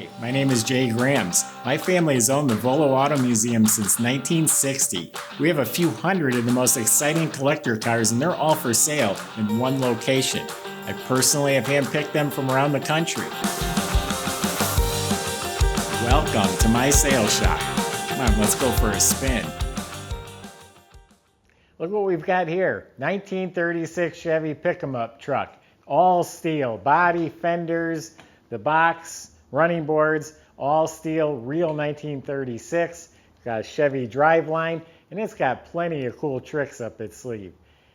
Hi, my name is Jay Grams. My family has owned the Volo Auto Museum since 1960. We have a few hundred of the most exciting collector cars, and they're all for sale in one location. I personally have handpicked them from around the country. Welcome to my sales shop. Come on, let's go for a spin. Look what we've got here. 1936 Chevy pick-em-up truck. All steel, body, fenders, the box, running boards, all steel, real 1936. Got a Chevy driveline, and it's got plenty of cool tricks up its sleeve.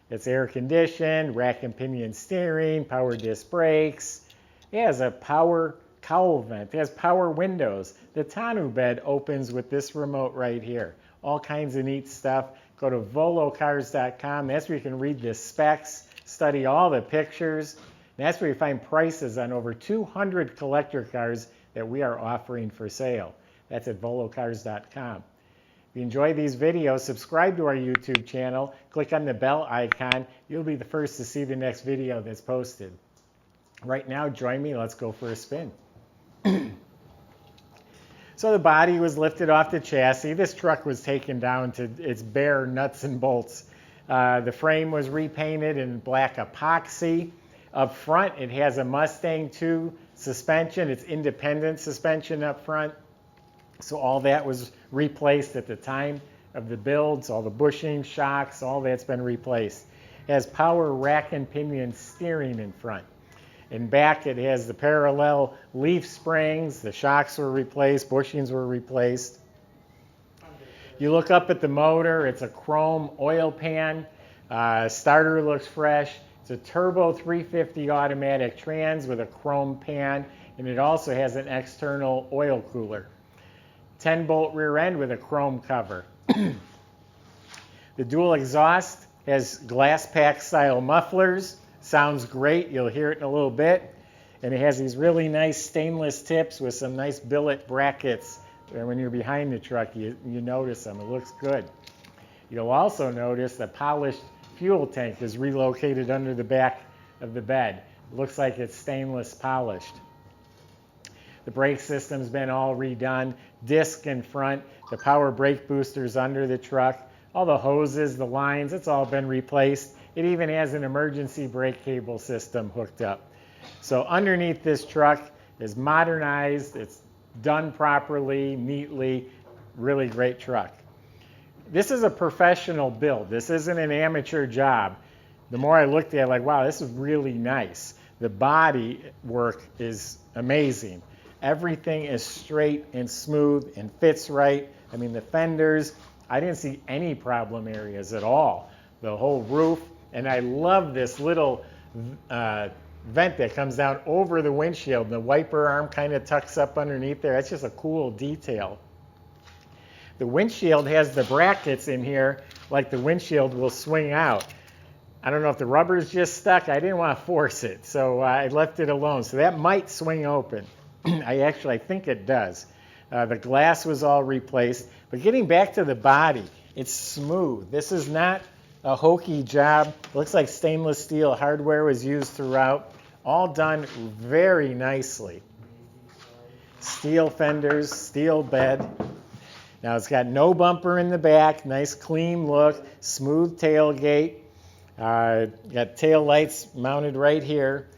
It's air conditioned, rack and pinion steering, power disc brakes. It has a power cowl vent. It has power windows. The tonneau bed opens with this remote right here. All kinds of neat stuff. Go to volocars.com. That's where you can read the specs, study all the pictures. And that's where you find prices on over 200 collector cars that we are offering for sale. That's at volocars.com. If you enjoy these videos, subscribe to our YouTube channel. Click on the bell icon. You'll be the first to see the next video that's posted. Right now, join me. Let's go for a spin. So the body was lifted off the chassis. This truck was taken down to its bare nuts and bolts. The frame was repainted in black epoxy. Up front, it has a Mustang 2 suspension. It's independent suspension up front. So all that was replaced at the time of the builds. All the bushings, shocks, all that's been replaced. It has power rack and pinion steering in front. In back, it has the parallel leaf springs. The shocks were replaced. Bushings were replaced. You look up at the motor. It's a chrome oil pan. Starter looks fresh. It's a turbo 350 automatic trans with a chrome pan, and it also has an external oil cooler. 10-bolt rear end with a chrome cover. The dual exhaust has glass pack style mufflers. Sounds great. You'll hear it in a little bit. And it has these really nice stainless tips with some nice billet brackets. And when you're behind the truck, you notice them. It looks good. You'll also notice the polished fuel tank is relocated under the back of the bed. It looks like it's stainless polished. The brake system's been all redone. Disc in front. The power brake boosters under the truck. All the hoses, the lines, it's all been replaced. It even has an emergency brake cable system hooked up. So underneath this truck is modernized. It's done properly, neatly. Really great truck. This is a professional build. This isn't an amateur job. The more I looked at it, like, wow, this is really nice. The body work is amazing. Everything is straight and smooth and fits right. I mean, the fenders, I didn't see any problem areas at all. The whole roof, and I love this little vent that comes down over the windshield. The wiper arm kind of tucks up underneath there. That's just a cool detail. The windshield has the brackets in here, like the windshield will swing out. I don't know if the rubber's just stuck. I didn't want to force it, so I left it alone. So that might swing open. I think it does. The glass was all replaced. But getting back to the body, it's smooth. This is not a hokey job. Looks like stainless steel hardware was used throughout. All done very nicely. Steel fenders, steel bed. Now it's got no bumper in the back, nice clean look, smooth tailgate. Got tail lights mounted right here.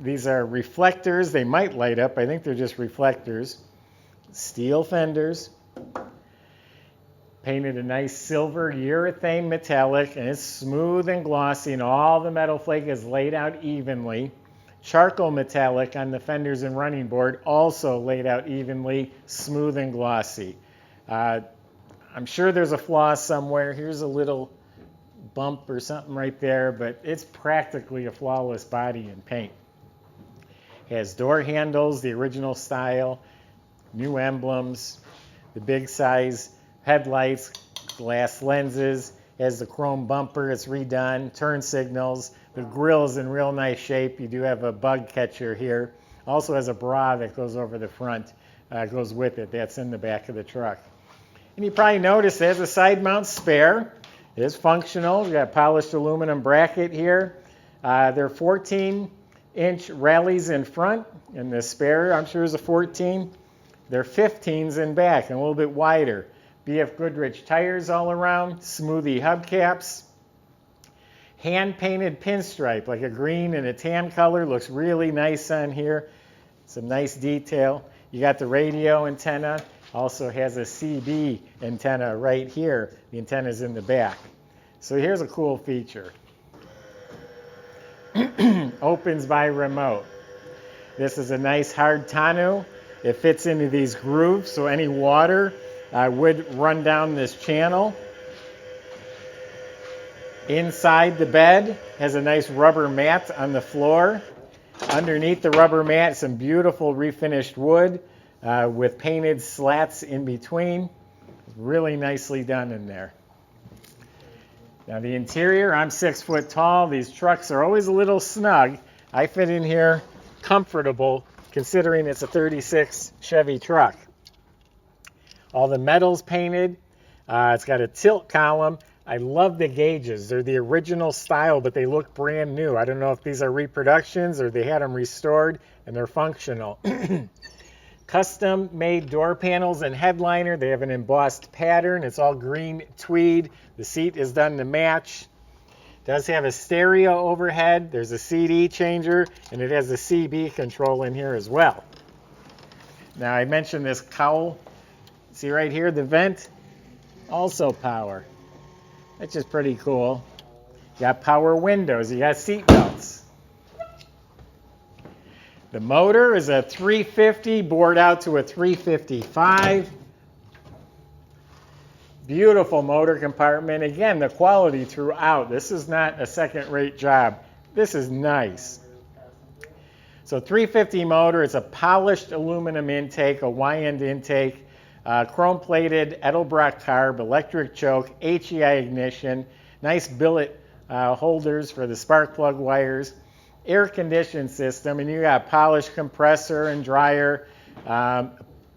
These are reflectors. They might light up. I think they're just reflectors. Steel fenders. Painted a nice silver urethane metallic, and it's smooth and glossy, and all the metal flake is laid out evenly. Charcoal metallic on the fenders and running board, also laid out evenly, smooth and glossy. I'm sure there's a flaw somewhere. Here's a little bump or something right there, but it's practically a flawless body and paint. It has door handles, the original style, new emblems, the big size headlights, glass lenses, has the chrome bumper, it's redone, turn signals, the grill's in real nice shape. You do have a bug catcher here. Also has a bra that goes over the front, goes with it. That's in the back of the truck. And you probably noticed it has a side mount spare. It is functional. We've got a polished aluminum bracket here. There are 14-inch rallies in front, and the spare, I'm sure, is a 14. They're 15s in back and a little bit wider. BF Goodrich tires all around, smoothie hubcaps. Hand-painted pinstripe, like a green and a tan color. Looks really nice on here. Some nice detail. You got the radio antenna. Also has a CB antenna right here. The antenna's in the back. So here's a cool feature. Opens by remote. This is a nice hard tonneau. It fits into these grooves, so any water would run down this channel. Inside the bed has a nice rubber mat on the floor. Underneath the rubber mat, some beautiful refinished wood with painted slats in between. Really nicely done in there. Now the interior, I'm 6 foot tall. These trucks are always a little snug. I fit in here comfortable considering it's a 36 Chevy truck. All the metal's painted. It's got a tilt column. I love the gauges. They're the original style, but they look brand new. I don't know if these are reproductions or they had them restored and they're functional. Custom made door panels and headliner. They have an embossed pattern. It's all green tweed. The seat is done to match. Does have a stereo overhead. There's a CD changer, and it has a CB control in here as well. Now I mentioned this cowl. See right here, the vent, also power. That's just pretty cool. You got power windows. You got seat belts. The motor is a 350 bored out to a 355. Beautiful motor compartment. Again, the quality throughout. This is not a second-rate job. This is nice. So 350 motor. It's a polished aluminum intake, a Y-end intake. Chrome-plated Edelbrock carb, electric choke, HEI ignition, nice billet holders for the spark plug wires, air conditioning system, and you got polished compressor and dryer,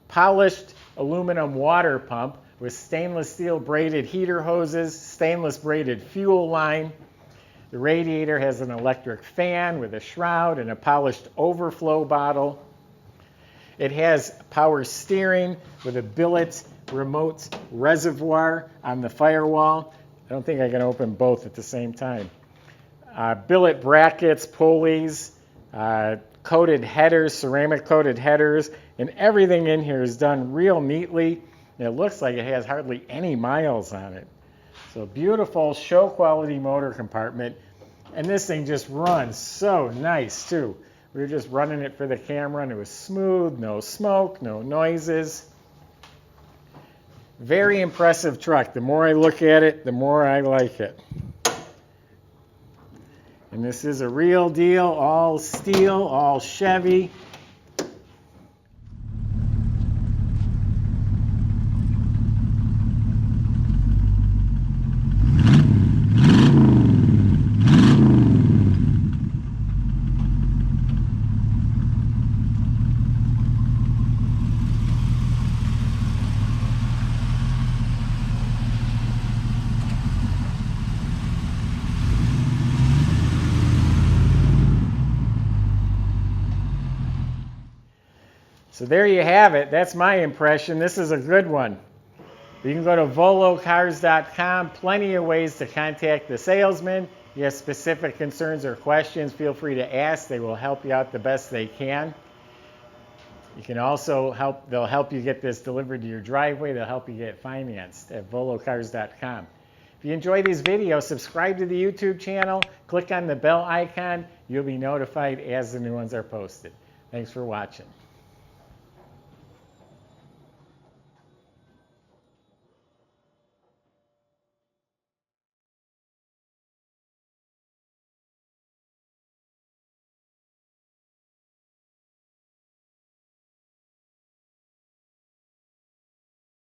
polished aluminum water pump with stainless steel braided heater hoses, stainless braided fuel line. The radiator has an electric fan with a shroud and a polished overflow bottle. It has power steering with a billet remote reservoir on the firewall. I don't think I can open both at the same time. Billet brackets, pulleys, coated headers, ceramic coated headers, and everything in here is done real neatly. And it looks like it has hardly any miles on it. So beautiful show quality motor compartment. And this thing just runs so nice too. We were just running it for the camera and it was smooth, no smoke, no noises. Very impressive truck. The more I look at it, the more I like it. And this is a real deal, all steel, all Chevy. So there you have it. That's my impression. This is a good one. You can go to volocars.com. Plenty of ways to contact the salesman. If you have specific concerns or questions, feel free to ask. They will help you out the best they can. You can also they'll help you get this delivered to your driveway. They'll help you get financed at volocars.com. If you enjoy these videos, subscribe to the YouTube channel. Click on the bell icon. You'll be notified as the new ones are posted. Thanks for watching.